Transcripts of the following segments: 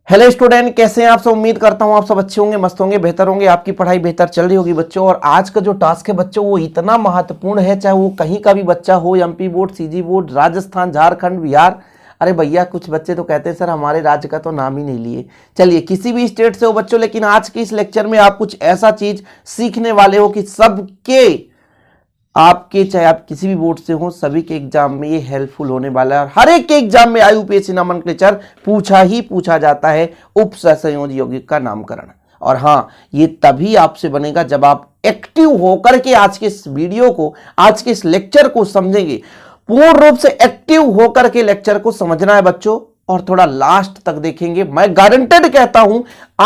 Hello student, कैसे हैं आप सब। उम्मीद करता हूं आप सब अच्छे होंगे, मस्त होंगे, बेहतर होंगे, आपकी पढ़ाई बेहतर चल रही होगी बच्चों। और आज का जो टास्क है बच्चों वो इतना महत्वपूर्ण है, चाहे वो कहीं का भी बच्चा हो, MP board, CG board, Rajasthan, Jharkhand, Bihar. अरे भैया कुछ बच्चे तो कहते हैं सर हमारे राज्य का तो नाम ही नहीं लिए। चलिए किसी भी स्टेट से हो बच्चों, लेकिन आज के इस लेक्चर में आप कुछ ऐसा चीज सीखने वाले हो कि सबके आपके, चाहे आप किसी भी बोर्ड से हो, सभी के एग्जाम में ये हेल्पफुल होने वाला है। और हर एक के एग्जाम में यूपीएससी नोमेनक्लेचर पूछा जाता है उप सहसंयोजी यौगिक का नामकरण। और हाँ, ये तभी आपसे बनेगा जब आप एक्टिव होकर के आज के इस वीडियो को, आज के इस लेक्चर को समझेंगे। पूर्ण रूप से एक्टिव होकर के लेक्चर को समझना है बच्चों, और थोड़ा लास्ट तक देखेंगे। मैं गारंटेड कहता हूं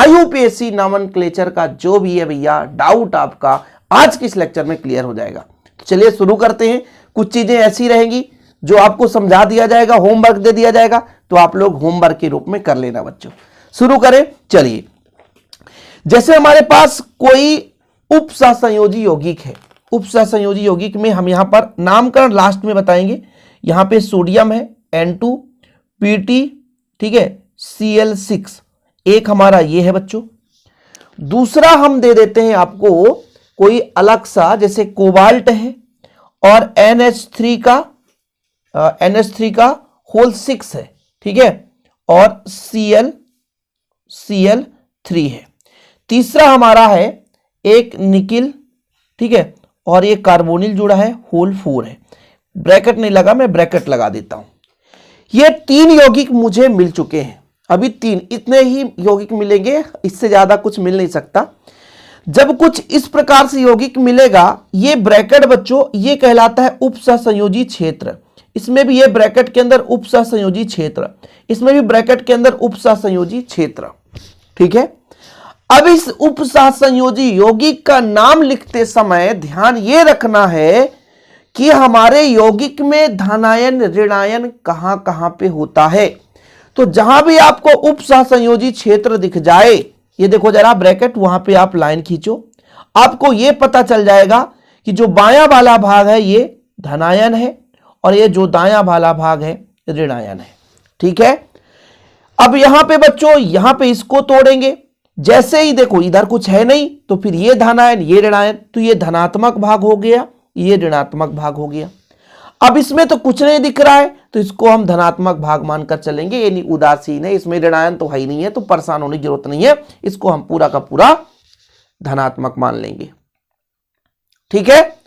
यूपीएससी नोमेनक्लेचर का जो भी है भैया डाउट आपका आज के इस लेक्चर में क्लियर हो जाएगा। चलिए शुरू करते हैं। कुछ चीजें ऐसी रहेंगी जो आपको समझा दिया जाएगा, होमवर्क दे दिया जाएगा, तो आप लोग होमवर्क के रूप में कर लेना बच्चों। शुरू करें। चलिए, जैसे हमारे पास कोई उप सहसंयोजी यौगिक है, उप सहसंयोजी यौगिक में हम यहां पर नामकरण लास्ट में बताएंगे। यहां पे सोडियम है N2 PT, ठीक है, Cl6, एक हमारा ये है बच्चों। दूसरा हम दे देते हैं आपको कोई अलग सा, जैसे कोबाल्ट है और NH3 का होल 6 है, ठीक है, और Cl3 है। तीसरा हमारा है एक निकिल, ठीक है, और ये कार्बोनिल जुड़ा है, होल 4 है। ब्रैकेट नहीं लगा, मैं ब्रैकेट लगा देता हूं। ये 3 यौगिक मुझे मिल चुके हैं, अभी 3, इतने ही यौगिक मिलेंगे, इससे ज्यादा कुछ मिल नहीं सकता। जब कुछ इस प्रकार से यौगिक मिलेगा, ये ब्रैकेट बच्चों ये कहलाता है उप सहसंयोजी क्षेत्र। इसमें भी ये ब्रैकेट के अंदर उप सहसंयोजी क्षेत्र, इसमें भी ब्रैकेट के अंदर उप सहसंयोजी क्षेत्र, ठीक है। अब इस उप सहसंयोजी यौगिक का नाम लिखते समय ध्यान ये रखना है कि हमारे यौगिक में धनायन ऋणायन कहां कहां पे होता है। तो जहां भी आपको उप सहसंयोजी क्षेत्र दिख जाए, ये देखो जरा ब्रैकेट, वहां पे आप लाइन खींचो, आपको ये पता चल जाएगा कि जो बायां वाला भाग है ये धनायन है और ये जो दायां वाला भाग है ऋणायन है, ठीक है। अब यहां पे बच्चों, यहां पे इसको तोड़ेंगे, जैसे ही देखो इधर कुछ है नहीं, तो फिर ये धनायन ये ऋणायन, तो ये धनात्मक भाग हो गया, ये ऋणात्मक भाग हो गया। अब इसमें तो कुछ नहीं दिख रहा है, तो इसको हम धनात्मक भाग मानकर चलेंगे, यानी उदासीन है, इसमें ऋणायन तो है ही नहीं है, तो परेशान होने की जरूरत नहीं है, इसको हम पूरा का पूरा धनात्मक मान लेंगे, ठीक है।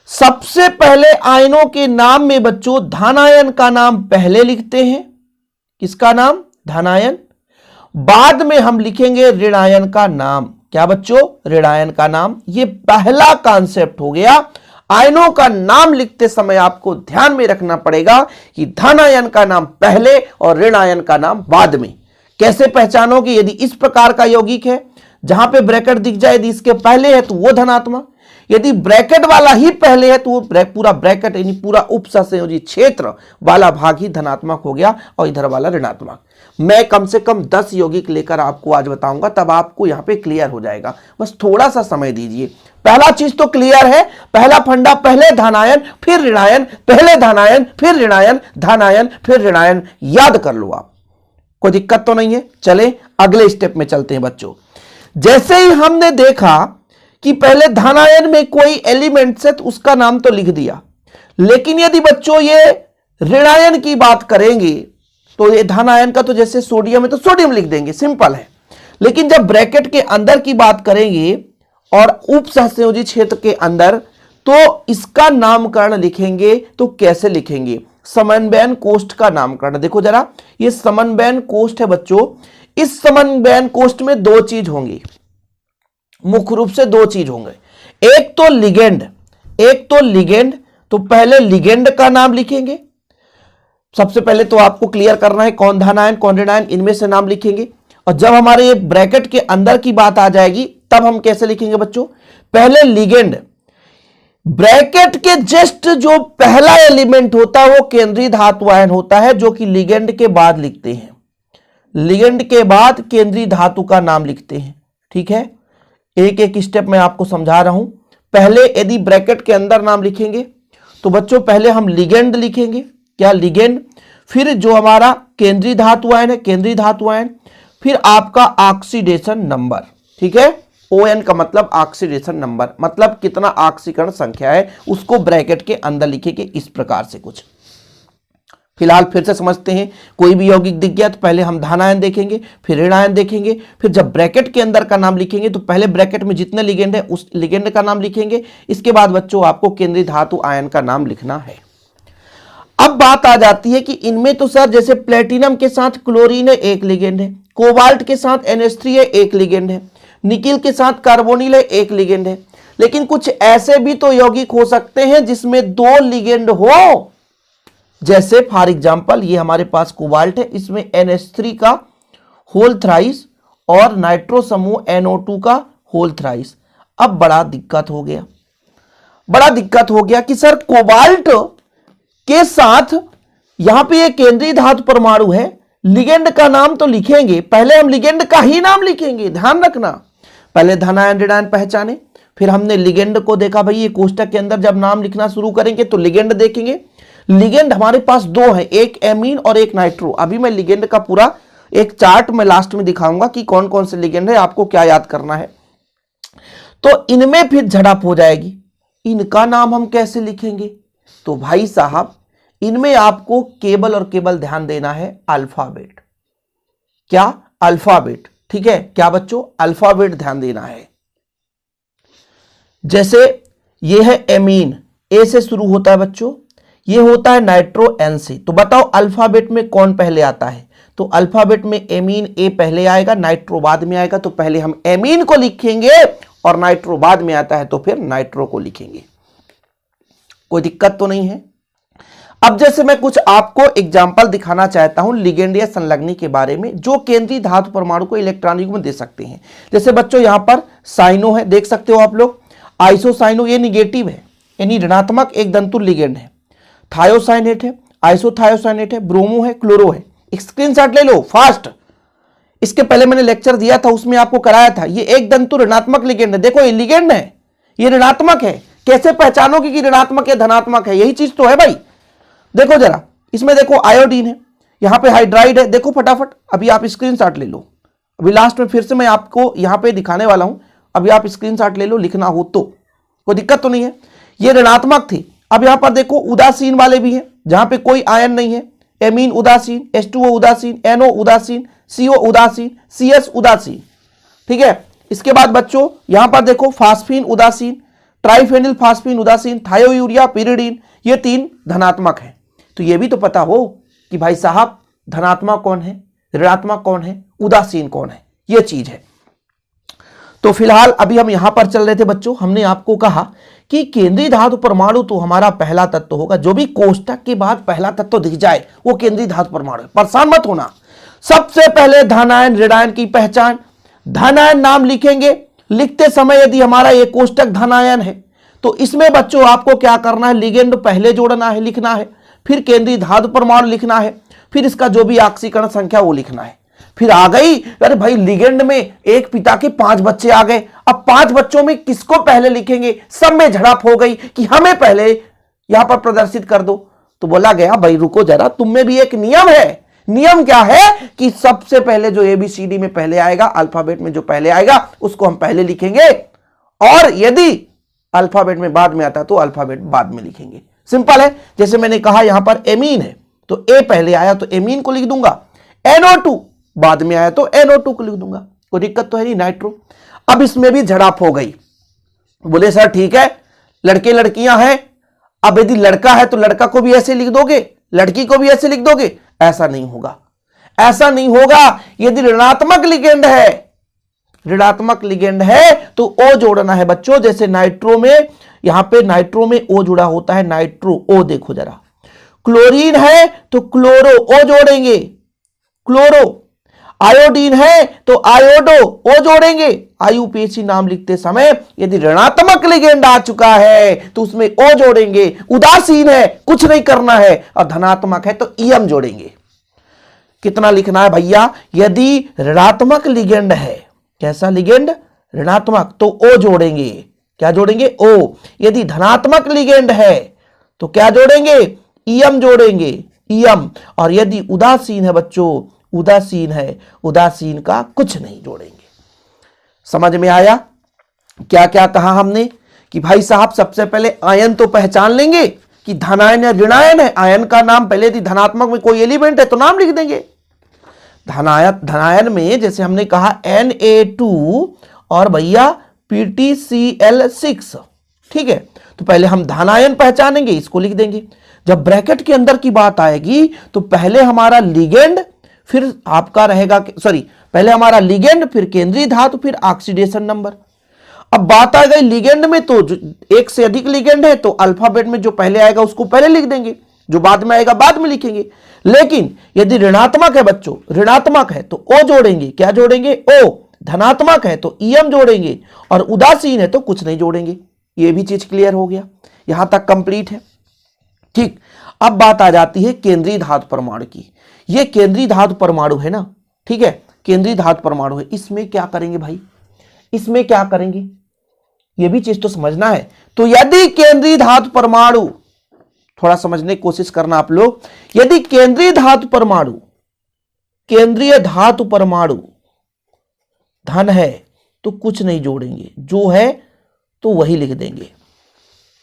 सबसे पहले आयनों के नाम में बच्चों धनायन का नाम पहले लिखते हैं, किसका नाम, धनायन। बाद में हम लिखेंगे ऋणायन का नाम, क्या बच्चों, ऋणायन का नाम। ये पहला कॉन्सेप्ट हो गया। आयनों का नाम लिखते समय आपको ध्यान में रखना पड़ेगा कि धनायन का नाम पहले और ऋणायन का नाम बाद में। कैसे पहचानोगे, यदि इस प्रकार का यौगिक है जहां पे ब्रैकेट दिख जाए, यदि इसके पहले है तो वो धनात्मक, यदि ब्रैकेट वाला ही पहले है तो वो पूरा ब्रैकेट यानी पूरा उप सहसंयोजी क्षेत्र वाला भाग ही धनात्मक हो गया और इधर वाला ऋणात्मक। मैं कम से कम 10 यौगिक लेकर आपको आज बताऊंगा, तब आपको यहां पे क्लियर हो जाएगा। बस थोड़ा सा समय दीजिए। पहला चीज तो क्लियर है, पहला फंडा, पहले धनायन फिर ऋणायन, पहले धनायन फिर ऋणायन, धनायन फिर ऋणायन, याद कर लो आप, कोई दिक्कत तो नहीं है। चले अगले स्टेप में चलते हैं बच्चों। जैसे ही हमने देखा कि पहले धनायन में कोई एलिमेंट है तो उसका नाम तो लिख दिया, लेकिन यदि बच्चों ये ऋणायन की बात करेंगे तो ये धनायन का तो जैसे सोडियम है तो सोडियम लिख देंगे, सिंपल है। लेकिन जब ब्रैकेट के अंदर की बात करेंगे और उप सहसंयोजी क्षेत्र के अंदर, तो इसका नामकरण लिखेंगे तो कैसे लिखेंगे, समन्वयन कोष्ठ का नामकरण। देखो जरा, ये समन्वयन कोष्ठ है बच्चों। इस समन्वयन कोष्ठ में 2 चीज होंगी, मुख्य रूप से 2 चीज होंगे। एक तो लिगेंड, तो पहले लिगेंड का नाम लिखेंगे। सबसे पहले तो आपको क्लियर करना है कौन धनायन कौन ऋणायन, इनमें से नाम लिखेंगे। और जब हमारे ये ब्रैकेट के अंदर की बात आ जाएगी तब हम कैसे लिखेंगे बच्चों, पहले लिगेंड, ब्रैकेट के जस्ट जो पहला एलिमेंट होता है वो केंद्रीय धातु आयन होता है, जो कि लिगेंड के बाद लिखते हैं। लिगेंड के बाद केंद्रीय धातु का नाम लिखते हैं, ठीक है। एक एक स्टेप मैं आपको समझा रहा हूं। पहले यदि ब्रैकेट के अंदर नाम लिखेंगे तो बच्चों पहले हम लिगेंड लिखेंगे, क्या, लिगेंड। फिर जो हमारा केंद्रीय धातु आयन है, केंद्रीय धातु आयन, फिर आपका ऑक्सीडेशन नंबर, ठीक है। ON का मतलब ऑक्सीडेशन नंबर, मतलब कितना ऑक्सीकरण संख्या है, उसको ब्रैकेट के अंदर लिखेंगे इस प्रकार से कुछ। फिलहाल फिर से समझते हैं, कोई भी यौगिक दिख गया तो पहले हम धन आयन देखेंगे, फिर ऋण आयन देखेंगे, फिर जब ब्रैकेट के अंदर का नाम लिखेंगे तो पहले ब्रैकेट में जितने लिगेंड है उस लिगेंड का नाम लिखेंगे। इसके बाद बच्चों आपको केंद्रीय धातु आयन का नाम लिखना है। अब बात आ जाती है कि इनमें तो सर जैसे प्लेटिनम के साथ क्लोरीन है, एक लिगेंड है, कोबाल्ट के साथ NH3 है, एक लिगेंड है, निकिल के साथ कार्बोनिल है, एक लिगेंड है। लेकिन कुछ ऐसे भी तो यौगिक हो सकते हैं जिसमें 2 लिगेंड हो, जैसे फॉर एग्जांपल ये हमारे पास कोबाल्ट है, इसमें NH3 का होल थ्राइस और नाइट्रो समूह NO2 का होल थ्राइस। अब बड़ा दिक्कत हो गया कि सर कोबाल्ट के साथ यहां पे ये केंद्रीय धातु परमाणु है, लिगेंड का नाम तो लिखेंगे, पहले हम लिगेंड का ही नाम लिखेंगे, ध्यान रखना। पहले धन आयन ऋण आयन पहचाने, फिर हमने लिगेंड को देखा, भाई ये कोष्टक के अंदर जब नाम लिखना शुरू करेंगे तो लिगेंड देखेंगे। लिगेंड हमारे पास 2 है, एक एमीन और एक नाइट्रो। अभी मैं लिगेंड का पूरा एक चार्ट में लास्ट में दिखाऊंगा कि कौन कौन से लिगेंड है, आपको क्या याद करना है। तो इनमें फिर झड़प हो जाएगी, इनका नाम हम कैसे लिखेंगे? तो भाई साहब इनमें आपको केवल और केवल ध्यान देना है अल्फाबेट। क्या? अल्फाबेट, ठीक है। क्या बच्चों? अल्फाबेट ध्यान देना है। जैसे ये है एमीन, ए से शुरू होता है बच्चों, ये होता है नाइट्रो एन से। तो बताओ अल्फाबेट में कौन पहले आता है? तो अल्फाबेट में एमीन ए पहले आएगा, नाइट्रो बाद में आएगा। तो पहले हम एमीन को लिखेंगे और नाइट्रो बाद में आता है तो फिर नाइट्रो को लिखेंगे। कोई दिक्कत तो नहीं है। अब जैसे मैं कुछ आपको एग्जाम्पल दिखाना चाहता हूं लिगेंड या संलग्नी के बारे में, जो केंद्रीय धातु परमाणु को इलेक्ट्रॉन युग्म दे सकते हैं। जैसे बच्चों यहां पर साइनो है, देख सकते हो आप लोग। आइसोसाइनो ये निगेटिव है, यानी ऋणात्मक एक दंतु लिगेंड है। थायोसाइनेट है, आइसोथायोसाइनेट है, ब्रोमो है, क्लोरो है। एक स्क्रीनशॉट ले लो फास्ट। इसके पहले मैंने लेक्चर दिया था, उसमें आपको कराया था। ये एक दंतु ऋणात्मक लिगेंड है, देखो ये लिगेंड है, ये ऋणात्मक है। कैसे पहचानोगे कि ऋणात्मक है धनात्मक है? यही चीज तो है भाई। देखो जरा, इसमें देखो आयोडीन है, यहां पे हाइड्राइड है, देखो फटाफट। अभी आप स्क्रीनशॉट ले लो, अभी लास्ट में फिर से मैं आपको यहां पे दिखाने वाला हूं। अभी आप स्क्रीनशॉट ले लो, लिखना हो तो, कोई दिक्कत तो नहीं है। ये ऋणात्मक थी। अब यहां पर देखो उदासीन वाले भी हैं, जहां पे कोई आयन नहीं है। एमीन उदासीन, H2O उदासीन, NO उदासीन, CO उदासीन, CS उदासीन, ठीक है। इसके बाद बच्चों यहां पर देखो फास्फीन उदासीन, ट्राइफेनिल फास्फीन उदासीन, थायोयूरिया, पिरिडीन, ये 3 धनात्मक है। तो ये भी तो पता हो कि भाई साहब धनात्मक कौन है, ऋणात्मक कौन है, उदासीन कौन है, ये चीज है। तो फिलहाल अभी हम यहां पर चल रहे थे बच्चों, हमने आपको कहा कि केंद्रीय धातु परमाणु तो हमारा पहला तत्व होगा। जो भी कोष्टक के बाद पहला तत्व दिख जाए वो केंद्रीय धातु परमाणु है, परेशान मत होना। सबसे पहले धन आयन ऋण आयन की पहचान। धन आयन नाम लिखेंगे, लिखते समय यदि हमारा ये कोष्टक धन आयन है तो इसमें बच्चों आपको क्या करना है, लिगेंड पहले जोड़ना है, लिखना है, फिर केंद्रीय धातु परमाणु लिखना है, फिर इसका जो भी ऑक्सीकरण संख्या वो लिखना है। फिर आ गई, अरे भाई लिगेंड में एक पिता के 5 बच्चे आ गए, अब 5 बच्चों में किसको पहले लिखेंगे? सब में झड़प हो गई कि हमें पहले यहां पर प्रदर्शित कर दो। तो बोला गया भाई रुको जरा, तुम में भी एक नियम है। नियम क्या है कि सबसे पहले जो ABCD में पहले आएगा, अल्फाबेट में जो पहले आएगा उसको हम पहले लिखेंगे, और यदि अल्फाबेट में बाद में आता तो अल्फाबेट बाद में लिखेंगे। सिंपल है। जैसे मैंने कहा यहां पर एमीन है तो A पहले आया तो एमीन को लिख दूंगा, NO2 बाद में आया तो NO2 को लिख दूंगा। कोई दिक्कत तो है नहीं। नाइट्रो, अब इसमें भी झड़प हो गई। बोले सर ठीक है, लड़के लड़कियां हैं, अब यदि लड़का है तो लड़का को भी ऐसे लिख दोगे, लड़की को भी ऐसे लिख दोगे? ऐसा नहीं होगा, ऐसा नहीं होगा। यदि ऋणात्मक लिगेंड है, ऋणात्मक लिगेंड है तो O जोड़ना है बच्चों। जैसे नाइट्रो में, यहां पे नाइट्रो में O जुड़ा होता है, नाइट्रो O देखो जरा। क्लोरीन है तो क्लोरो O जोड़ेंगे, क्लोरो। आयोडीन है तो आयोडो O जोड़ेंगे। IUPAC नाम लिखते समय यदि ऋणात्मक लिगेंड आ चुका है तो उसमें O जोड़ेंगे। उदासीन है, कुछ नहीं करना है, और धनात्मक है तो EM जोड़ेंगे। कितना लिखना है भैया? यदि ऋणात्मक लिगेंड है, कैसा लिगेंड? ऋणात्मक, तो O जोड़ेंगे। क्या जोड़ेंगे? O। यदि धनात्मक लिगेंड है तो क्या जोड़ेंगे? EM जोड़ेंगे, EM। और यदि उदासीन है बच्चों, उदासीन है, उदासीन का कुछ नहीं जोड़ेंगे। समझ में आया क्या क्या कहा हमने कि भाई साहब सबसे पहले आयन तो पहचान लेंगे कि धनायन या ऋणायन है। आयन का नाम पहले यदि धनात्मक में कोई एलिमेंट है तो नाम लिख देंगे। धनायन में जैसे हमने कहा Na2 और भैया PtCl6, ठीक है। तो पहले हम धनायन पहचानेंगे, इसको लिख देंगे। जब ब्रैकेट के अंदर की बात आएगी तो पहले हमारा लिगेंड, फिर आपका रहेगा पहले हमारा लिगेंड, फिर केंद्रीय धातु, फिर ऑक्सीडेशन नंबर। अब बात आ गई लिगेंड में, तो एक से अधिक लिगेंड है तो अल्फाबेट में जो पहले आएगा उसको पहले लिख देंगे, जो बाद में आएगा बाद में लिखेंगे। लेकिन यदि ऋणात्मक है बच्चों, ऋणात्मक है तो ओ जोड़ेंगे। क्या जोड़ेंगे? ओ। धनात्मक है तो ईएम जोड़ेंगे, और उदासीन है तो कुछ नहीं जोड़ेंगे। ये भी चीज क्लियर हो गया, यहां तक कंप्लीट है। ठीक, अब बात आ जाती है केंद्रीय धातु परमाणु की। ये केंद्रीय धातु परमाणु है ना, ठीक है, केंद्रीय धातु परमाणु है। इसमें क्या करेंगे भाई, इसमें क्या करेंगे, ये भी चीज तो समझना है। तो यदि केंद्रीय धातु परमाणु, थोड़ा समझने की कोशिश करना आप लोग, यदि केंद्रीय धातु परमाणु, केंद्रीय धातु परमाणु धन है तो कुछ नहीं जोड़ेंगे, जो है तो वही लिख देंगे।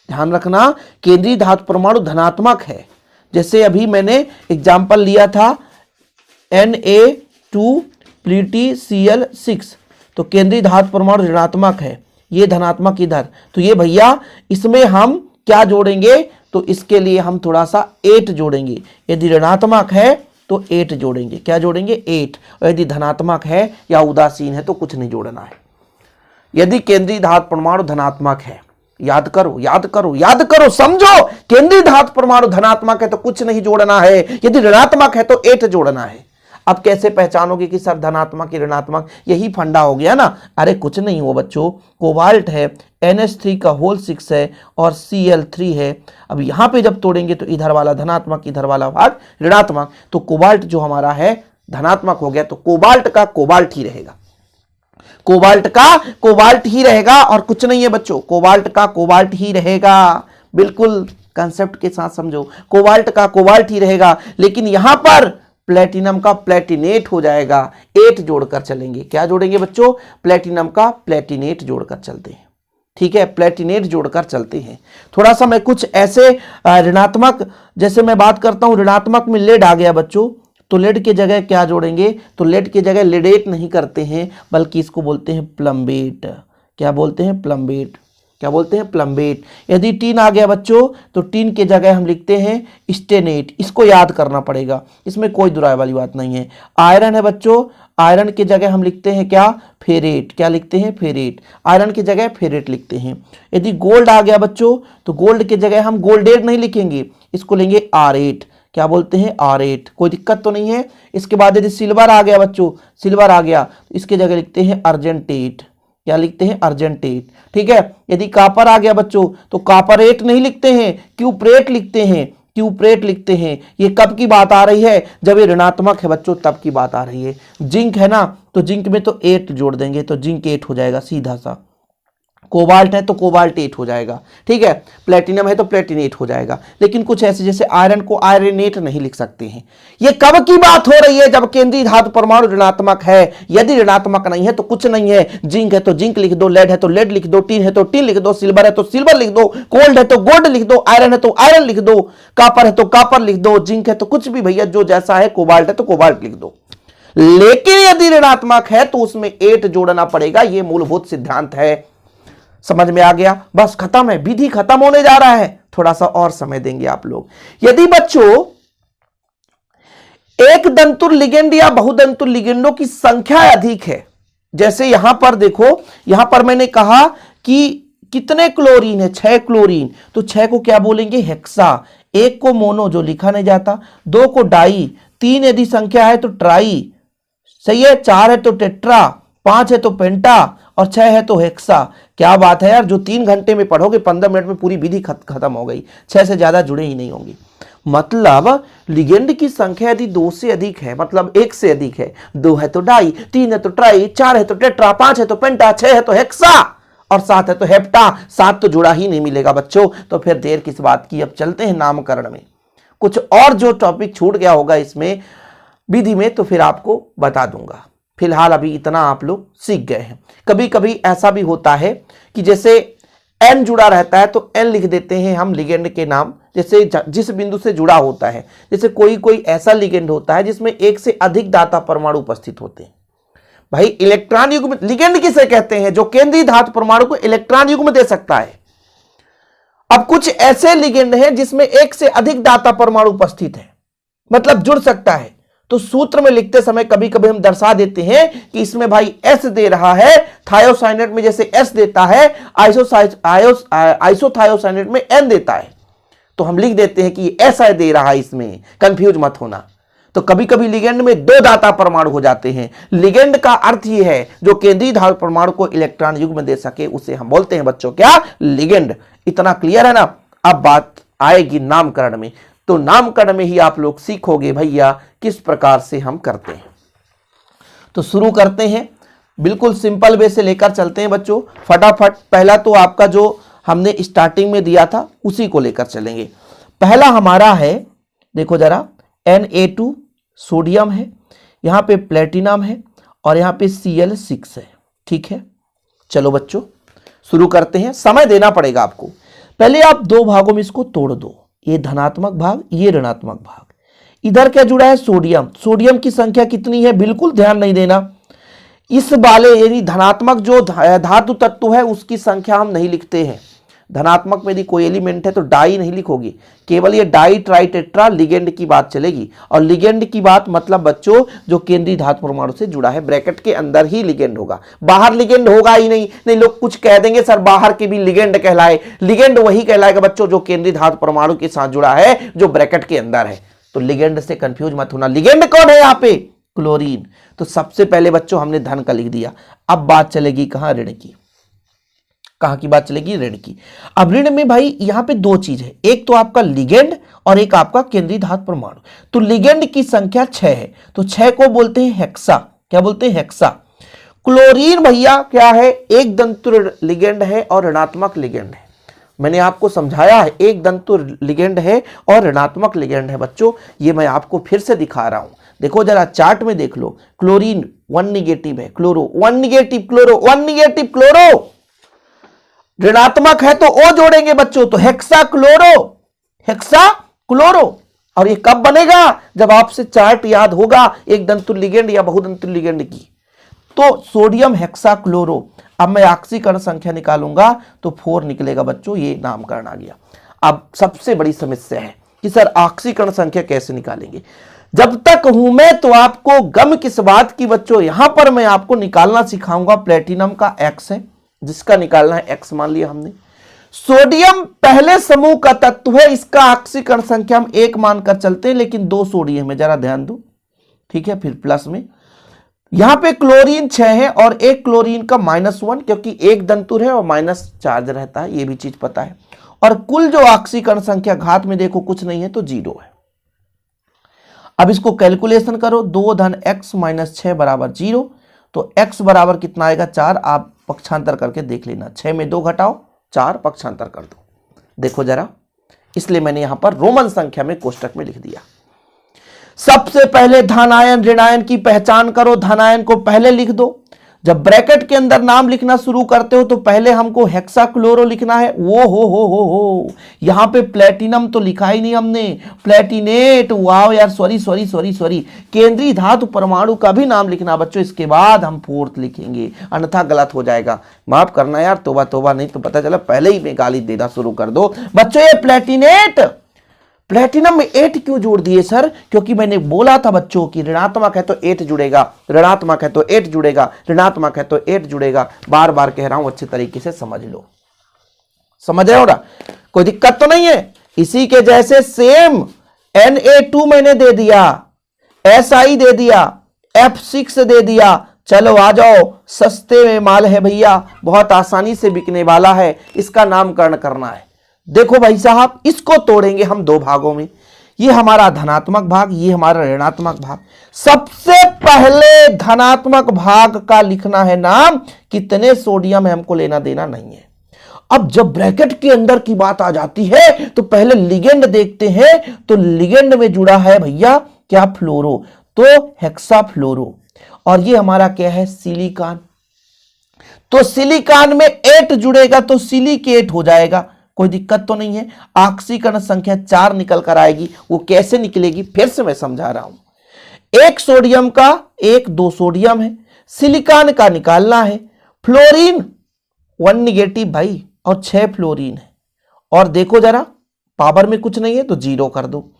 ध्यान रखना, केंद्रीय धातु परमाणु धनात्मक है। जैसे अभी मैंने एग्जाम्पल लिया था Na2 PtCl6, तो केंद्रीय धातु परमाणु ऋणात्मक है, ये धनात्मक इधर, तो ये भैया इसमें हम क्या जोड़ेंगे, तो इसके लिए हम थोड़ा सा 8 जोड़ेंगे। यदि ऋणात्मक है तो 8 जोड़ेंगे। क्या जोड़ेंगे? 8। और यदि धनात्मक है या उदासीन है तो कुछ नहीं जोड़ना है। यदि केंद्रीय धातु परमाणु धनात्मक है, याद करो याद करो याद करो, समझो, केंद्रीय धातु परमाणु धनात्मक है तो कुछ नहीं जोड़ना है, यदि ऋणात्मक है तो 8 जोड़ना है। अब कैसे पहचानोगे कि सर धनात्मक या ऋणात्मक? यही फंडा हो गया ना। अरे कुछ नहीं हो बच्चों, कोबाल्ट है, NH3 का होल 6 है और Cl3 है। अब यहां पे जब तोड़ेंगे तो इधर वाला धनात्मक, इधर वाला भाग ऋणात्मक, तो कोबाल्ट जो हमारा है धनात्मक हो गया, तो कोबाल्ट का कोबाल्ट ही रहेगा, कोबाल्ट का कोबाल्ट ही रहेगा और कुछ नहीं है बच्चों, कोबाल्ट का कोबाल्ट ही रहेगा। बिल्कुल कंसेप्ट के साथ समझो, कोबाल्ट का कोबाल्ट ही रहेगा। लेकिन यहां पर प्लेटिनम का प्लेटिनेट हो जाएगा, 8 जोड़कर चलेंगे। क्या जोड़ेंगे बच्चों? प्लेटिनम का प्लेटिनेट जोड़कर चलते हैं, ठीक है, प्लेटिनेट जोड़कर चलते हैं। थोड़ा सा मैं कुछ ऐसे ऋणात्मक, जैसे मैं बात करता हूं ऋणात्मक में लेड आ गया बच्चों, तो लेड के जगह क्या जोड़ेंगे? तो लेड के जगह लेडेट नहीं करते हैं, बल्कि इसको बोलते हैं प्लम्बेट। क्या बोलते हैं? प्लम्बेट। क्या बोलते हैं? प्लम्बेट। यदि टीन आ गया बच्चों तो टीन के जगह हम लिखते हैं स्टेनेट। इसको याद करना पड़ेगा, इसमें कोई दुराय वाली बात नहीं है। आयरन है बच्चों, आयरन के जगह हम लिखते हैं क्या? फेरेट। क्या लिखते हैं? फेरेट। आयरन की जगह फेरेट लिखते हैं। यदि गोल्ड आ गया बच्चों तो गोल्ड के जगह हम गोल्डेट नहीं लिखेंगे, इसको लेंगे आरेट। क्या बोलते हैं? आरेट। कोई दिक्कत तो नहीं है। इसके बाद यदि सिल्वर आ गया बच्चों, सिल्वर आ गया तो इसके जगह लिखते हैं अर्जेंटेट। क्या लिखते हैं? अर्जेंटेट। ठीक है। यदि कापर आ गया बच्चों तो कापरेट नहीं लिखते हैं, क्यूप्रेट लिखते हैं, क्यूप्रेट लिखते हैं। ये कब की बात आ रही है? जब ये ऋणात्मक है बच्चों, तब की बात आ रही है। जिंक है ना, तो जिंक में तो 8 जोड़ देंगे तो जिंक 8 हो जाएगा सीधा सा। कोबाल्ट है तो कोबाल्ट 8 हो जाएगा, ठीक है। प्लेटिनम है तो प्लेटिनेट हो जाएगा। लेकिन कुछ ऐसे जैसे आयरन को आयरनेट नहीं लिख सकते हैं। ये कब की बात हो रही है? जब केंद्रीय धातु परमाणु ऋणात्मक है। यदि ऋणात्मक नहीं है तो कुछ नहीं है। जिंक है तो जिंक लिख दो, लेड है तो लेड लिख दो, टीन है तो टीन लिख दो, सिल्वर है तो सिल्वर लिख दो, गोल्ड है तो गोल्ड लिख दो, आयरन है तो आयरन लिख दो, कापर है तो कापर लिख दो, जिंक है तो कुछ भी भैया जो जैसा है, कोबाल्ट है तो कोबाल्ट लिख दो। लेकिन यदि ऋणात्मक है तो उसमें 8 जोड़ना पड़ेगा। यह मूलभूत सिद्धांत है। समझ में आ गया? बस खत्म है, विधि खत्म होने जा रहा है। थोड़ा सा और समय देंगे आप लोग। यदि बच्चों एक दंतुर लिगेंड या बहुदंतुर लिगेंडों की संख्या अधिक है, जैसे यहां पर देखो, यहां पर मैंने कहा कि कितने क्लोरीन है? 6 क्लोरीन, तो 6 को क्या बोलेंगे? हेक्सा। 1 को मोनो, जो लिखा नहीं जाता, 2 को डाई, 3 यदि संख्या है तो ट्राई, सही है, 4 है तो टेट्रा, 5 है तो पेंटा और 6 है तो हेक्सा। क्या बात है यार, जो 3 घंटे में पढ़ोगे 15 मिनट में पूरी विधि खत्म हो गई। 6 से ज्यादा जुड़े ही नहीं होंगे। मतलब लिगेंड की संख्या यदि 2 से अधिक है, मतलब 1 से अधिक है, 2 है तो डाई, 3 है तो ट्राई, 4 है तो टेट्रा, 5 है तो पेंटा, 6 है तो हेक्सा और 7 है तो हेप्टा। 7 तो जुड़ा ही नहीं मिलेगा बच्चों। तो फिर देर किस बात की, अब चलते हैं नामकरण में। कुछ और जो टॉपिक छूट गया होगा इसमें, विधि में तो फिर आपको बता दूंगा। फिलहाल अभी इतना आप लोग सीख गए हैं। कभी कभी ऐसा भी होता है कि जैसे एन जुड़ा रहता है तो एन लिख देते हैं हम लिगेंड के नाम, जैसे जिस बिंदु से जुड़ा होता है। जैसे कोई ऐसा लिगेंड होता है जिसमें एक से अधिक दाता परमाणु उपस्थित होते हैं। भाई इलेक्ट्रॉन युग्म लिगेंड किसे कहते हैं? जो केंद्रीय धातु परमाणु को इलेक्ट्रॉन युग्म दे सकता है। अब कुछ ऐसे लिगेंड हैं जिसमें एक से अधिक दाता परमाणु उपस्थित है, मतलब जुड़ सकता है। तो सूत्र में लिखते समय कभी कभी हम दर्शा देते हैं कि इसमें भाई एस दे रहा है, थायोसाइनेट में जैसे एस देता है, आइसोथायोसाइनेट में एन देता है, तो हम लिख देते हैं कि ऐसा दे रहा है, इसमें कंफ्यूज मत होना। तो कभी कभी लिगेंड में दो दाता परमाणु हो जाते हैं। लिगेंड का अर्थ यह है जो केंद्रीय धातु परमाणु को इलेक्ट्रॉन युग्म दे सके, उसे हम बोलते हैं बच्चों क्या? लिगेंड। इतना क्लियर है ना? अब बात आएगी नामकरण में। तो नामकरण में ही आप लोग सीखोगे भैया किस प्रकार से हम करते हैं। तो शुरू करते हैं, बिल्कुल सिंपल वे से लेकर चलते हैं बच्चों फटाफट। पहला तो आपका जो हमने स्टार्टिंग में दिया था उसी को लेकर चलेंगे। पहला हमारा है, देखो जरा, Na2 सोडियम है, यहां पे प्लेटिनम है और यहां पे Cl6 है। ठीक है, चलो बच्चों शुरू करते हैं। समय देना पड़ेगा आपको। पहले आप दो भागों में इसको तोड़ दो, ये धनात्मक भाग, ये ऋणात्मक भाग। इधर क्या जुड़ा है? सोडियम। सोडियम की संख्या कितनी है? बिल्कुल ध्यान नहीं देना। इस वाले यानी धनात्मक जो धातु तत्व है उसकी संख्या हम नहीं लिखते हैं। धनात्मक में यदि कोई एलिमेंट है तो डाई नहीं लिखोगी, केवल ये डाई ट्राई टेट्रा लिगेंड की बात चलेगी। और लिगेंड की बात मतलब बच्चों जो केंद्रीय धातु परमाणु से जुड़ा है, ब्रैकेट के अंदर ही लिगेंड होगा, बाहर लिगेंड होगा ही नहीं। नहीं, लोग कुछ कह देंगे सर बाहर के भी लिगेंड कहलाए। लिगेंड वही कहलाएगा बच्चों जो केंद्रीय धातु परमाणु के साथ जुड़ा है, जो ब्रैकेट के अंदर है। तो लिगेंड से कंफ्यूज मत होना। लिगेंड कौन है यहाँ पे? क्लोरीन। तो सबसे पहले बच्चों हमने धन का लिख दिया। अब बात चलेगी कहां? ऋण की। कहां की बात चलेगी? ऋण की। अब ऋण में भाई यहां पे दो चीज है, एक तो आपका लिगेंड और एक आपका केंद्रीय धातु परमाणु। तो लिगेंड की संख्या 6 है, तो 6 को बोलते हैं हेक्सा। क्या बोलते हैं? हेक्सा। क्लोरीन भैया क्या है? एक दंतु लिगेंड है और ऋणात्मक लिगेंड है। मैंने आपको समझाया है, एक दंतु लिगेंड है और ऋणात्मक लिगेंड है बच्चों। ये मैं आपको फिर से दिखा रहा हूं, देखो जरा चार्ट में देख लो। क्लोरीन 1 निगेटिव है, chloro 1 negative, chloro 1 negative, chloro ऋणात्मक है तो O जोड़ेंगे बच्चों, तो हेक्सा क्लोरो, हेक्सा क्लोरो। और ये कब बनेगा? जब आपसे चार्ट याद होगा एक दंतु लिगेंड या बहुदंतु लिगेंड की। तो सोडियम हेक्सा क्लोरो। अब मैं ऑक्सीकरण संख्या निकालूंगा तो 4 निकलेगा बच्चों, ये नामकरण आ गया। अब सबसे बड़ी समस्या है कि सर ऑक्सीकरण संख्या कैसे निकालेंगे? जब तक हूं मैं तो आपको गम किस बात की बच्चों, यहां पर मैं आपको निकालना सिखाऊंगा। प्लेटिनम का X है जिसका निकालना है X मान लिया हमने। सोडियम पहले समूह का तत्व है, इसका ऑक्सीकरण संख्या हम 1 मानकर चलते हैं, लेकिन 2 सोडियम है, जरा ध्यान दो। ठीक है, फिर प्लस में यहां पे क्लोरीन 6 है और एक क्लोरीन का -1, क्योंकि एक दंतुर है और माइनस चार्ज रहता है, ये भी चीज पता है। और कुल जो ऑक्सीकरण संख्या घात में देखो कुछ नहीं है तो 0 है। अब इसको कैलकुलेशन करो, 2 धन x माइनस 6 बराबर 0। तो x बराबर कितना आएगा? 4। आप पक्षांतर करके देख लेना, 6 में 2 घटाओ 4, पक्षांतर कर दो। देखो जरा, इसलिए मैंने यहां पर रोमन संख्या में कोष्टक में लिख दिया। सबसे पहले धनायन ऋणायन की पहचान करो। धनायन को पहले लिख दो। जब ब्रैकेट के अंदर नाम लिखना शुरू करते हो तो पहले हमको हेक्सा क्लोरो लिखना है। वो हो यहां पे प्लेटिनम तो लिखा ही नहीं हमने, प्लेटिनेट। वाह यार, सॉरी। केंद्रीय धातु परमाणु का भी नाम लिखना बच्चों, इसके बाद हम 4th लिखेंगे, अन्यथा गलत हो जाएगा। माफ करना यार, तोबा, नहीं तो पता चला पहले ही में गाली देना शुरू कर दो बच्चों। ये प्लेटिनेट, प्लेटिनम में 8 क्यों जोड़ दिए सर? क्योंकि मैंने बोला था बच्चों कि ऋणात्मक है तो 8 जुड़ेगा, ऋणात्मक है तो 8 जुड़ेगा, ऋणात्मक है तो 8 जुड़ेगा। बार बार कह रहा हूं, अच्छे तरीके से समझ लो। समझ रहे हो ना? कोई दिक्कत तो नहीं है। इसी के जैसे सेम Na2 मैंने दे दिया, Si दे दिया, F6 दे दिया। चलो आ जाओ, सस्ते में माल है भैया, बहुत आसानी से बिकने वाला है, इसका नामकरण करना है। देखो भाई साहब, इसको तोड़ेंगे हम 2 भागों में। ये हमारा धनात्मक भाग, ये हमारा ऋणात्मक भाग। सबसे पहले धनात्मक भाग का लिखना है नाम, कितने सोडियम है हमको लेना देना नहीं है। अब जब ब्रैकेट के अंदर की बात आ जाती है तो पहले लिगेंड देखते हैं। तो लिगेंड में जुड़ा है भैया क्या? फ्लोरो। तो हेक्साफ्लोरो। और ये हमारा क्या है, सिलिकॉन। तो सिलिकॉन में 8 जुड़ेगा तो सिलिकेट हो जाएगा, कोई दिक्कत तो नहीं है। ऑक्सीकरण संख्या 4 निकल कर आएगी। वो कैसे निकलेगी फिर से मैं समझा रहा हूं। एक सोडियम का, एक 2 सोडियम है, सिलिकॉन का निकालना है। फ्लोरीन 1 निगेटिव भाई और 6 फ्लोरीन है। और देखो जरा पावर में कुछ नहीं है तो 0 कर दो।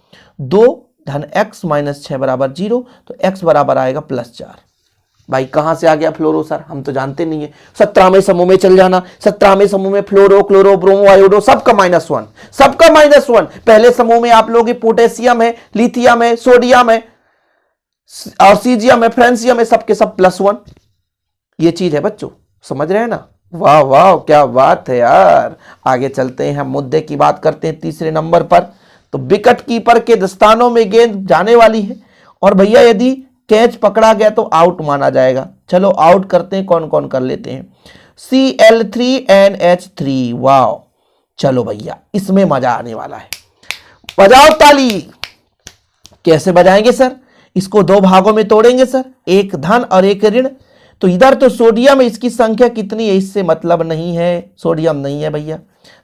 2 धन x माइनस 6 बराबर 0, तो x बराबर आएगा +4। भाई कहां से आ गया फ्लोरो सर, हम तो जानते नहीं है। 17वें समूह में चल जाना। 17वें समूह में फ्लोरो, क्लोरो, ब्रोमो, आयोडो सबका -1, सबका -1। पहले समूह में आप लोग पोटेशियम है, लिथियम है, सोडियम है और सीजियम है, फ्रेंसियम है, सबके सब +1। ये चीज है बच्चों, समझ रहे हैं ना। वाह वाह क्या बात है यार। आगे चलते हैं, हम मुद्दे की बात करते हैं। तीसरे नंबर पर तो विकेट कीपर के दस्तानों में गेंद जाने वाली है और भैया यदि कैच पकड़ा गया तो आउट माना जाएगा। चलो आउट करते हैं, कौन कौन कर लेते हैं। Cl3NH3। वाह, चलो भैया इसमें मजा आने वाला है। बजाओ ताली। कैसे बजाएंगे सर, इसको 2 भागों में तोड़ेंगे सर, एक धन और एक ऋण। तो इधर तो सोडियम है, इसकी संख्या कितनी है इससे मतलब नहीं है, सोडियम नहीं है भैया,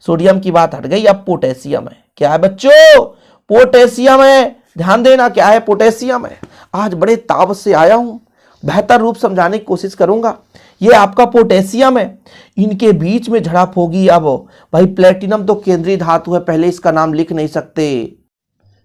सोडियम की बात हट गई। अब पोटेशियम है। क्या है बच्चों, पोटेशियम है। ध्यान देना क्या है, पोटेशियम है। आज बड़े ताव से आया हूं, बेहतर रूप समझाने की कोशिश करूंगा। ये आपका पोटेशियम है, इनके बीच में झड़प होगी। अब भाई प्लेटिनम तो केंद्रीय धातु है, पहले इसका नाम लिख नहीं सकते।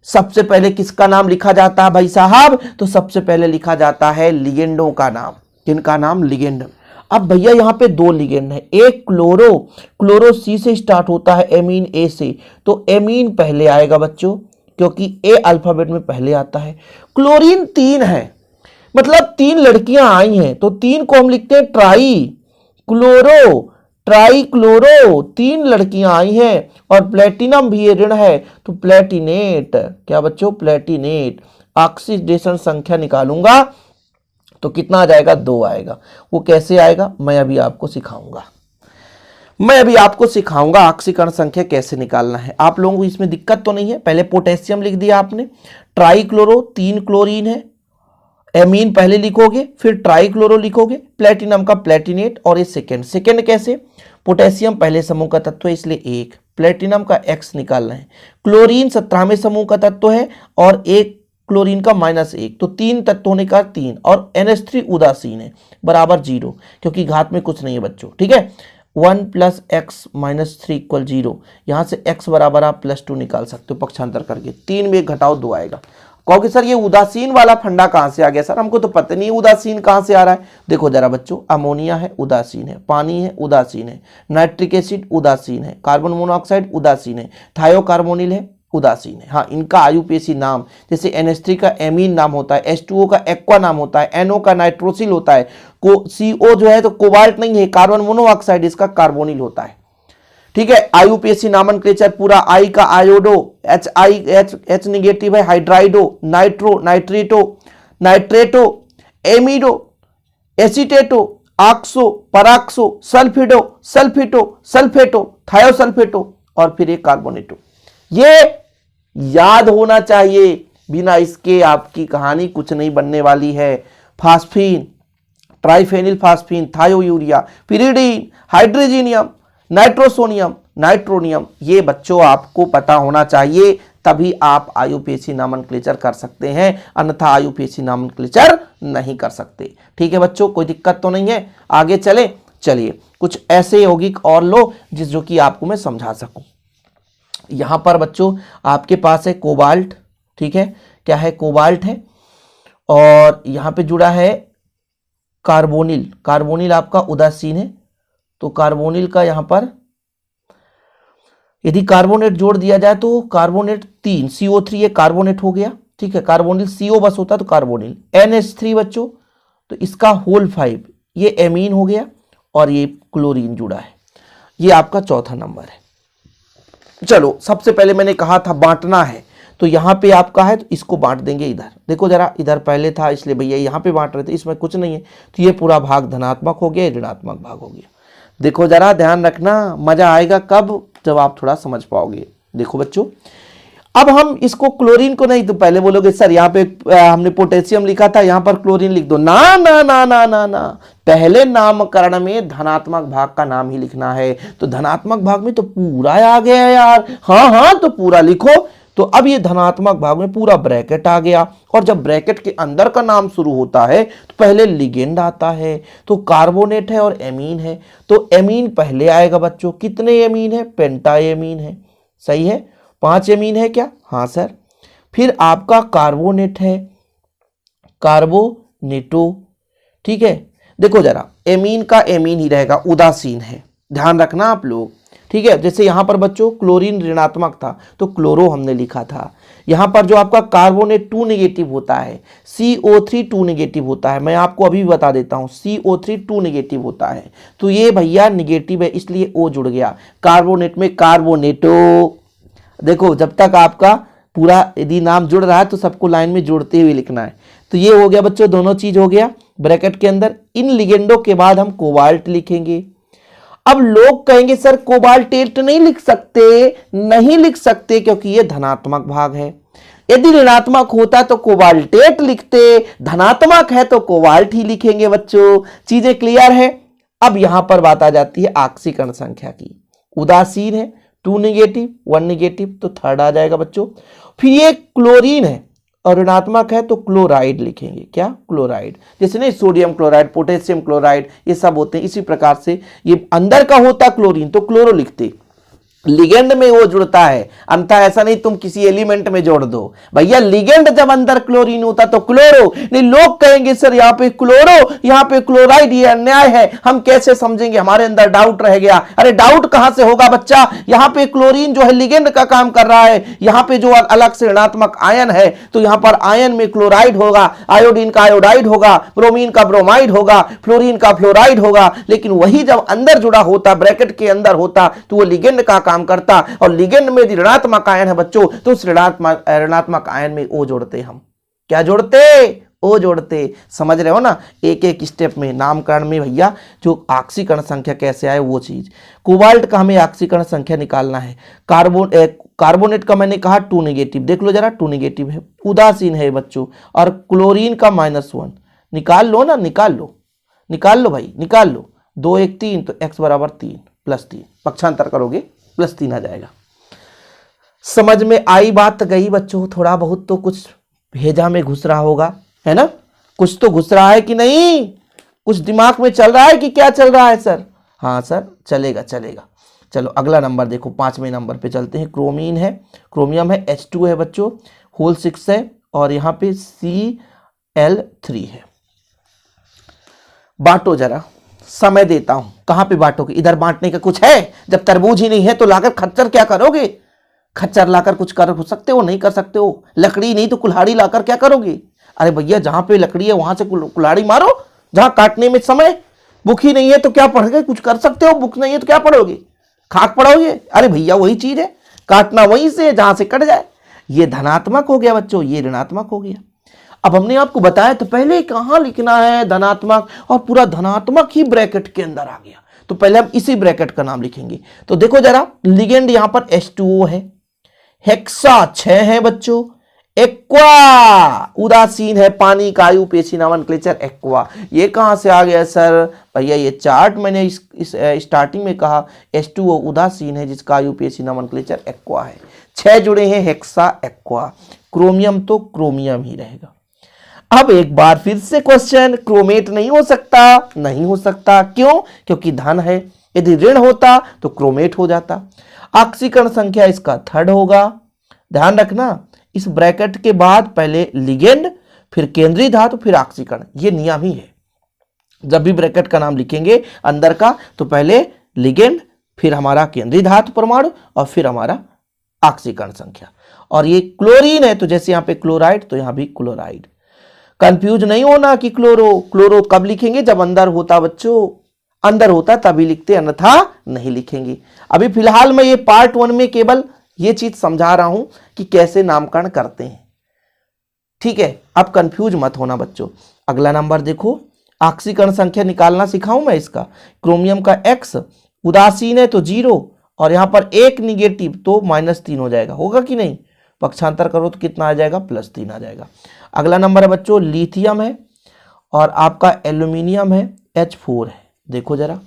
सबसे पहले किसका नाम लिखा जाता है भाई साहब, तो सबसे पहले लिखा जाता है लिगेंडों का नाम। किनका नाम, लिगेंड। अब भैया यहां पे 2 लिगेंड है, एक क्लोरो, क्लोरो सी से स्टार्ट होता है, एमीन ए से, तो एमीन पहले आएगा बच्चों क्योंकि ए अल्फाबेट में पहले आता है। क्लोरीन 3 है, मतलब 3 लड़कियां आई हैं, तो 3 को हम लिखते हैं ट्राई क्लोरो, ट्राई क्लोरो, 3 लड़कियां आई हैं। और प्लेटिनम भी ऋण है तो प्लेटिनेट। क्या बच्चों, प्लेटिनेट। ऑक्सीडेशन संख्या निकालूंगा तो कितना आ जाएगा, 2 आएगा। वो कैसे आएगा मैं अभी आपको सिखाऊंगा, ऑक्सीकरण संख्या कैसे निकालना है। आप लोगों को इसमें दिक्कत तो नहीं है। पहले पोटेशियम लिख दिया आपने, ट्राई क्लोरो 3 क्लोरीन है, एमीन पहले लिखोगे, फिर ट्राई क्लोरो लिखोगे, प्लेटिनम का प्लेटिनेट। और ये सेकेंड कैसे, पोटेशियम पहले समूह का तत्व है इसलिए 1, प्लेटिनम का X निकालना है। क्लोरीन 17वें समूह का तत्व है और 1 क्लोरीन का -1, तो 3 तत्व होने का 3, और NH3 उदासीन है बराबर 0 क्योंकि घात में कुछ नहीं है बच्चों, ठीक है। 1 + x - 3 = 0। यहां से x बराबर आप +2 निकाल सकते हो पक्षांतर करके। 3 में 1 घटाओ 2 आएगा। कहोगे सर ये उदासीन वाला फंडा कहां से आ गया, सर हमको तो पता नहीं उदासीन कहां से आ रहा है। देखो जरा बच्चों, अमोनिया है उदासीन है, पानी है उदासीन है, नाइट्रिक एसिड उदासीन है, कार्बन मोनोऑक्साइड उदासीन है, थायोकार्बोनिल है उदासीन है। हाँ, इनका आयुपेशी नाम, जैसे NH3 का एमीन नाम होता है, H2O का एक्वा नाम होता है, NO का नाइट्रोसिल होता है, CO जो है तो कोबाल्ट नहीं है, कार्बन मोनोऑक्साइड इसका कार्बोनिल होता है, ठीक है। आयुपेशी नामनक्लेचर पूरा, I का आयोडो, H निगेटिव है हाइड्राइडो, नाइट्रो, नाइट्रेटो, नाइट्रेटो, एमिडो, एसिटेटो, ऑक्सो, पराक्सो, सल्फिडो, सल्फिटो, सल्फेटो, थायोसल्फेटो और फिर एक कार्बोनेटो। ये याद होना चाहिए, बिना इसके आपकी कहानी कुछ नहीं बनने वाली है। Phosphine, triphenyl phosphine, thiourea, pyridine, hydrogenium, nitrosonium, nitronium, ये बच्चों आपको पता होना चाहिए, तभी आप आयुपेशी नामनक्लेचर कर सकते हैं, अन्यथा आयुपेशी नामनक्लेचर नहीं कर सकते। ठीक है बच्चों, कोई दिक्कत तो नहीं है। आगे चले, चलिए कुछ ऐसे यौगिक और लो जो कि आपको मैं समझा सकूं। यहां पर बच्चों आपके पास है कोबाल्ट, ठीक है, क्या है, कोबाल्ट है, और यहां पे जुड़ा है कार्बोनिल, कार्बोनिल आपका उदासीन है, तो कार्बोनिल का यहां पर यदि कार्बोनेट जोड़ दिया जाए तो कार्बोनेट 3 CO3 ये कार्बोनेट हो गया, ठीक है। कार्बोनिल CO बस होता तो कार्बोनिल, NH3 बच्चों तो इसका होल 5 ये एमीन हो गया और ये क्लोरीन जुड़ा है, ये आपका चौथा नंबर है। चलो सबसे पहले मैंने कहा था बांटना है, तो यहां पे आपका है तो इसको बांट देंगे इधर। देखो जरा, इधर पहले था इसलिए भैया यहां पे बांट रहे थे, इसमें कुछ नहीं है, तो ये पूरा भाग धनात्मक हो गया, ऋणात्मक भाग हो गया। देखो जरा ध्यान रखना, मजा आएगा कब, जब आप थोड़ा समझ पाओगे। देखो बच्चों, अब हम इसको क्लोरीन को नहीं, तो पहले बोलोगे सर यहाँ पे हमने पोटेशियम लिखा था, यहाँ पर क्लोरीन लिख दो। ना ना ना ना ना ना, पहले नामकरण में धनात्मक भाग का नाम ही लिखना है। तो धनात्मक भाग में तो पूरा आ गया यार, हाँ हाँ तो पूरा लिखो। तो अब ये धनात्मक भाग में पूरा ब्रैकेट आ गया, और जब ब्रैकेट के अंदर का नाम शुरू होता है तो पहले लिगेंड आता है। तो कार्बोनेट है और एमीन है, तो एमीन पहले आएगा बच्चों। कितने एमीन है? पेंटा एमीन है, सही है। 5 एमीन है क्या? हाँ सर। फिर आपका कार्बोनेट है, कार्बोनेटो, ठीक है। देखो जरा, एमीन का एमीन ही रहेगा, उदासीन है, ध्यान रखना आप लोग, ठीक है। जैसे यहां पर बच्चों क्लोरीन ऋणात्मक था तो क्लोरो हमने लिखा था। यहां पर जो आपका कार्बोनेट 2 नेगेटिव होता है, CO3 2 नेगेटिव होता है, मैं आपको अभी भी बता देता हूं, CO3 2 नेगेटिव होता है। तो ये भैया नेगेटिव है, इसलिए O जुड़ गया। कार्बोनेट में कार्बोनेटो। देखो जब तक आपका पूरा यदि नाम जुड़ रहा है तो सबको लाइन में जोड़ते हुए लिखना है। तो ये हो गया बच्चों, दोनों चीज हो गया ब्रैकेट के अंदर। इन लिगेंडो के बाद हम कोबाल्ट लिखेंगे। अब लोग कहेंगे सर कोबाल्टेट नहीं लिख सकते, नहीं लिख सकते क्योंकि ये धनात्मक भाग है। यदि ऋणात्मक होता तो कोबाल्टेट लिखते, धनात्मक है तो कोबाल्ट ही लिखेंगे बच्चों। चीजें क्लियर है। अब यहां पर बात आ जाती है ऑक्सीकरण संख्या की। उदासीन है, 2 नेगेटिव 1 नेगेटिव, तो थर्ड आ जाएगा बच्चों। फिर ये क्लोरीन है और ऋणात्मक है तो क्लोराइड लिखेंगे। क्या? क्लोराइड। जैसे नहीं सोडियम क्लोराइड, पोटेशियम क्लोराइड, ये सब होते हैं। इसी प्रकार से ये अंदर का होता क्लोरीन तो क्लोरो लिखते। लिगेंड में वो जुड़ता है, अन्यथा ऐसा नहीं तुम किसी एलिमेंट में जोड़ दो भैया। लिगेंड जब अंदर क्लोरीन होता तो क्लोरो नहीं। लोग कहेंगे सर यहाँ पे क्लोरो, यहाँ पे क्लोराइड, ये अन्याय है, हम कैसे समझेंगे? हमारे अंदर डाउट रह गया। अरे डाउट कहां से होगा बच्चा? यहाँ पे क्लोरीन जो है लिगेंड का काम कर रहा है, यहाँ पे जो अलग से ऋणात्मक आयन है तो यहाँ पर आयन में क्लोराइड होगा, आयोडीन का आयोडाइड होगा, ब्रोमीन का ब्रोमाइड होगा, फ्लोरीन का फ्लोराइड होगा। लेकिन वही जब अंदर जुड़ा होता, ब्रैकेट के अंदर होता, तो वो लिगेंड का काम करता। और लिगेंड में यदि ऋणात्मक आयन है बच्चों तो उस ऋणात्मक आयन में O जोड़ते। हम क्या जोड़ते? O जोड़ते। समझ रहे हो ना? एक एक स्टेप में नामकरण में भैया जो ऑक्सीकरण संख्या कैसे आए वो चीज। कोबाल्ट का हमें ऑक्सीकरण संख्या निकालना है। कार्बोनेट का मैंने कहा 2 नेगेटिव, देख लो जरा 2 नेगेटिव है, उदासीन है बच्चों। और क्लोरीन का -1 निकाल लो ना, निकाल लो भाई, निकाल लो। 2 1 3 तो x बराबर 3 +3, पक्षांतर करोगे +3 आ जाएगा। समझ में आई बात? गई बच्चों? थोड़ा बहुत तो कुछ भेजा में घुस रहा होगा, है ना? कुछ तो घुस रहा है कि नहीं? कुछ दिमाग में चल रहा है कि क्या चल रहा है सर? हाँ सर, चलेगा चलेगा। चलो अगला नंबर देखो, 5वें नंबर पे चलते हैं। क्रोमीन है, क्रोमियम है, H2 है बच्चों, होल 6 है, और यहां पे Cl3 है। बांटो जरा, समय देता हूं। कहां पे बांटोगे? इधर बांटने का कुछ है? जब तरबूज ही नहीं है तो लाकर खच्चर क्या करोगे? खच्चर लाकर कुछ कर सकते हो? नहीं कर सकते हो। लकड़ी नहीं तो कुल्हाड़ी लाकर क्या करोगे? अरे भैया जहां पे लकड़ी है वहां से कुल्हाड़ी मारो, जहां काटने में समय। बुक ही नहीं है तो क्या पढ़ोगे? कुछ कर सकते हो? बुक नहीं है तो क्या पढ़ोगे? खाक पढ़ोगे? अरे भैया वही चीज है, काटना वहीं से जहां से कट जाए। ये धनात्मक हो गया बच्चों, ये ऋणात्मक हो गया। अब हमने आपको बताया तो पहले कहां लिखना है? धनात्मक, और पूरा धनात्मक ही ब्रैकेट के अंदर आ गया। तो पहले हम इसी ब्रैकेट का नाम लिखेंगे। तो देखो जरा, लिगेंड यहां पर H2O है, हेक्सा 6 है बच्चों, एक्वा उदासीन है, पानी का आयु पेशी नोमेनक्लेचर एक्वा। ये कहां से आ गया सर? भैया ये चार्ट मैंने इस स्टार्टिंग में कहा, H2O उदासीन है जिसका आयु पेशी नोमेनक्लेचर एक्वा है। 6 जुड़े हैं, हेक्सा एक्वा। क्रोमियम तो क्रोमियम ही रहेगा। अब एक बार फिर से क्वेश्चन, क्रोमेट नहीं हो सकता? नहीं हो सकता। क्यों? क्योंकि धन है। यदि ऋण होता तो क्रोमेट हो जाता। ऑक्सीकरण संख्या इसका थर्ड होगा। ध्यान रखना, इस ब्रैकेट के बाद पहले लिगेंड, फिर केंद्रीय धातु, फिर ऑक्सीकरण। ये नियम ही है। जब भी ब्रैकेट का नाम लिखेंगे अंदर का तो पहले लिगेंड, फिर हमारा केंद्रीय धातु परमाणु, और फिर हमारा ऑक्सीकरण संख्या। और ये क्लोरीन है तो जैसे यहां पे क्लोराइड तो यहां भी क्लोराइड। कंफ्यूज नहीं होना कि क्लोरो कब लिखेंगे? जब अंदर होता बच्चों, अंदर होता तभी लिखते, अन्यथा नहीं लिखेंगे। अभी फिलहाल मैं ये पार्ट 1 में केवल ये चीज समझा रहा हूं कि कैसे नामकरण करते हैं, ठीक है? अब कंफ्यूज मत होना बच्चों। अगला नंबर देखो, ऑक्सीकरण संख्या निकालना सिखाऊं मैं इसका। क्रोमियम का X उदासीन है तो 0, और यहां पर 1 निगेटिव तो -3 हो जाएगा। होगा कि नहीं? पक्षांतर करो तो कितना आ जाएगा, +3 आ जाएगा। अगला नंबर है बच्चों लिथियम है और आपका एल्यूमिनियम है, H4 है। देखो जरा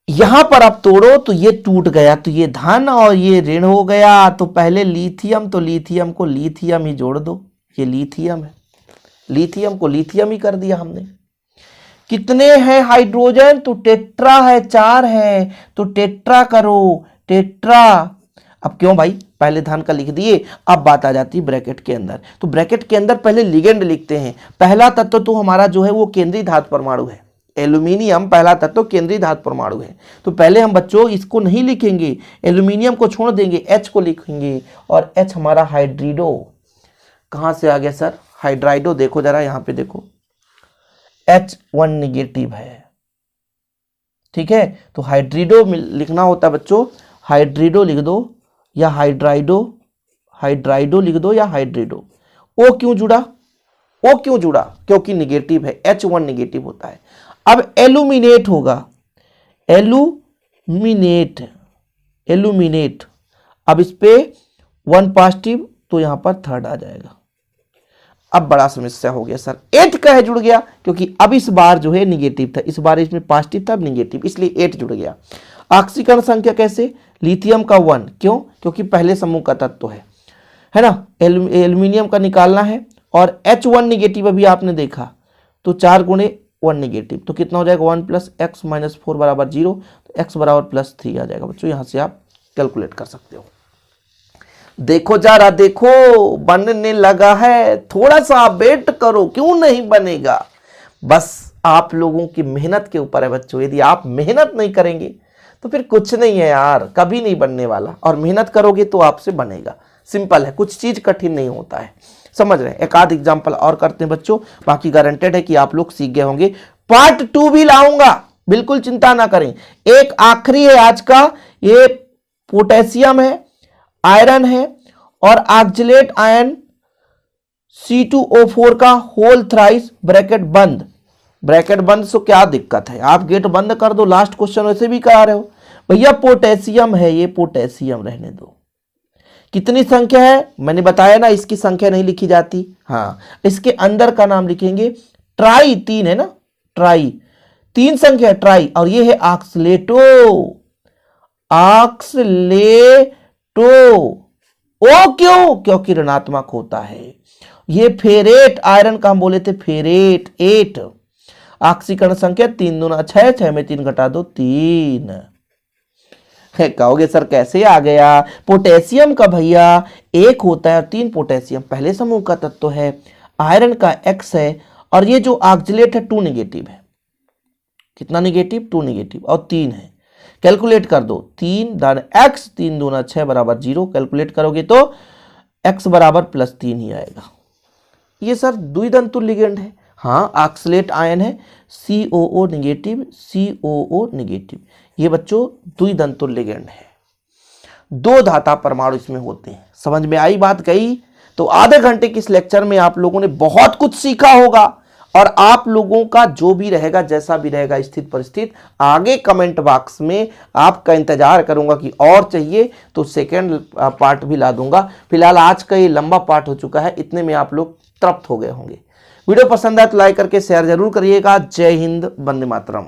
यहां पर आप तोड़ो तो ये टूट गया, तो ये धन और ये ऋण हो गया। तो पहले लिथियम, तो लिथियम को लिथियम ही जोड़ दो, ये लिथियम है, लिथियम को लिथियम ही कर दिया हमने। कितने हैं हाइड्रोजन, तो टेट्रा है, 4 है, तो टेट्रा करो, टेट्रा। अब क्यों भाई, पहले धन का लिख दिए, अब बात आ जाती है ब्रैकेट के अंदर। तो ब्रैकेट के अंदर पहले लिगेंड लिखते हैं। पहला तत्व तो हमारा जो है वो केंद्रीय धातु परमाणु है, एल्यूमिनियम पहला तत्व केंद्रीय धातु परमाणु है। तो पहले हम बच्चों इसको नहीं लिखेंगे, एल्यूमिनियम को छोड़ देंगे, H को लिखेंगे। और H हमारा हाइड्रिडो, कहां से आ गया सर, हाइड्राइडो। देखो जरा यहां पे देखो, H1 निगेटिव है, ठीक है। तो हाइड्रिडो लिखना होता है बच्चों, हाइड्रिडो लिख दो या हाइड्राइडो, हाइड्राइडो लिख दो या हाइड्रिडो। O क्यों जुड़ा, O क्यों जुड़ा, क्योंकि निगेटिव है, H1 निगेटिव होता है। अब एल्यूमिनेट होगा, एल्यूमिनेट, एल्यूमिनेट। अब इस पे 1 पॉजिटिव, तो यहां पर 3rd आ जाएगा। अब बड़ा समस्या हो गया सर, 8 का है जुड़ गया, क्योंकि अब इस बार जो है निगेटिव था, इस बार इसमें पॉजिटिव था, अब निगेटिव, इसलिए 8 जुड़ गया। ऑक्सीकरण संख्या कैसे, लिथियम का 1, क्यों, क्योंकि पहले समूह का तत्व है ना। एल्यूमिनियम का निकालना है और H1 निगेटिव अभी आपने देखा, तो 4 गुणे 1 निगेटिव, तो कितना हो जाएगा 1 + x - 4 = 0, तो x = +3 आ जाएगा बच्चों। यहां से आप कैलकुलेट कर सकते हो। देखो जरा, देखो बनने लगा है, थोड़ा सा वेट करो, क्यों नहीं बनेगा, बस आप लोगों की मेहनत के ऊपर है बच्चों। यदि आप मेहनत नहीं करेंगे तो फिर कुछ नहीं है यार, कभी नहीं बनने वाला, और मेहनत करोगे तो आपसे बनेगा। सिंपल है, कुछ चीज कठिन नहीं होता है, समझ रहे हैं। एक आध एग्जाम्पल और करते हैं बच्चों, बाकी गारंटेड है कि आप लोग सीख गए होंगे। पार्ट 2 भी लाऊंगा, बिल्कुल चिंता ना करें। एक आखिरी है आज का, ये पोटेशियम है, आयरन है और ऑक्जेलेट आयन C2O4 का होल थ्राइस, ब्रैकेट बंद। ब्रैकेट बंद से क्या दिक्कत है, आप गेट बंद कर दो, लास्ट क्वेश्चन वैसे भी करा रहे हो भैया। पोटेशियम है, ये पोटेशियम रहने दो। कितनी संख्या है मैंने बताया ना, इसकी संख्या नहीं लिखी जाती। हाँ, इसके अंदर का नाम लिखेंगे ट्राई, 3 है ना, ट्राई 3 संख्या है, ट्राई। और ये है ऑक्सलेटो, ऑक्सलेटो। ओ क्यों, क्योंकि ऋणात्मक होता है। ये फेरेट, आयरन का हम बोले थे फेरेट, 8। ऑक्सीकरण संख्या 3 दूना 6, 6 में 3 घटा दो 3। कहोगे सर कैसे आ गया, पोटेशियम का भैया 1 होता है और 3 पोटेशियम पहले समूह का तत्व है, आयरन का X है, और ये जो ऑक्जेलेट है 2 निगेटिव है। कितना निगेटिव, 2 निगेटिव, और 3 है। कैलकुलेट कर दो, 3 दान x, 3 दूना 6 = 0। कैलकुलेट करोगे तो x = +3 ही आएगा। ये सर द्विदंतु लिगेंड है। हाँ, ऑक्सलेट आयन है, COO निगेटिव, COO निगेटिव। ये बच्चों द्विदंतु लिगेंड है, 2 धाता परमाणु इसमें होते हैं। समझ में आई बात गई। तो आधे घंटे के इस लेक्चर में आप लोगों ने बहुत कुछ सीखा होगा, और आप लोगों का जो भी रहेगा, जैसा भी रहेगा स्थित परिस्थिति, आगे कमेंट बॉक्स में आपका इंतजार करूंगा कि और चाहिए तो सेकेंड पार्ट भी ला दूंगा। फिलहाल आज का ये लंबा पार्ट हो चुका है, इतने में आप लोग तृप्त हो गए होंगे। वीडियो पसंद आए तो लाइक करके शेयर जरूर करिएगा। जय हिंद, वंदे मातरम।